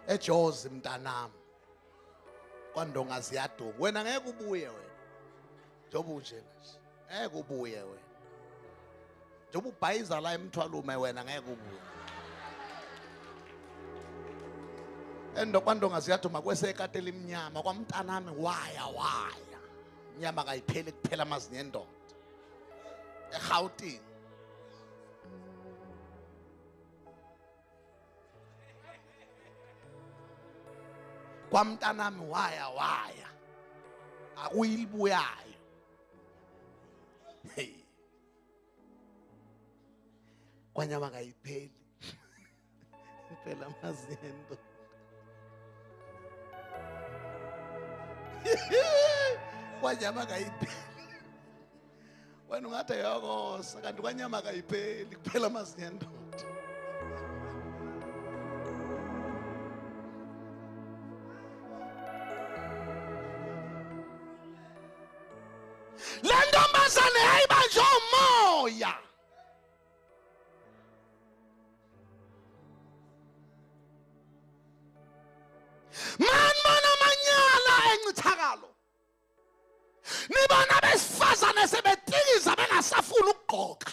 eJozi mntanami kwaNdonga ziyaduma wena ngeke ubuye wena njoba unje nje ngeke ubuye wena njoba ubhayiza la emthwalume wena ngeke ubuye kwaNdonga ziyaduma kwesekade limnyama kwamntanami waya inyama kayipheli kuphela amazinyo endoda eGauteng kwamntanami waya akuyilibuyayo hey kwanyama kayipheli kuphela amazinyo endoda kwanyama kayipheli wena ungathi yakosa kanti kwanyama kayipheli kuphela amazinyo endoda le ntombazane yayibanjwe umoya manibona amanyala encithakalo nibona besifazane sebetikiza bengasafuni ukugqoka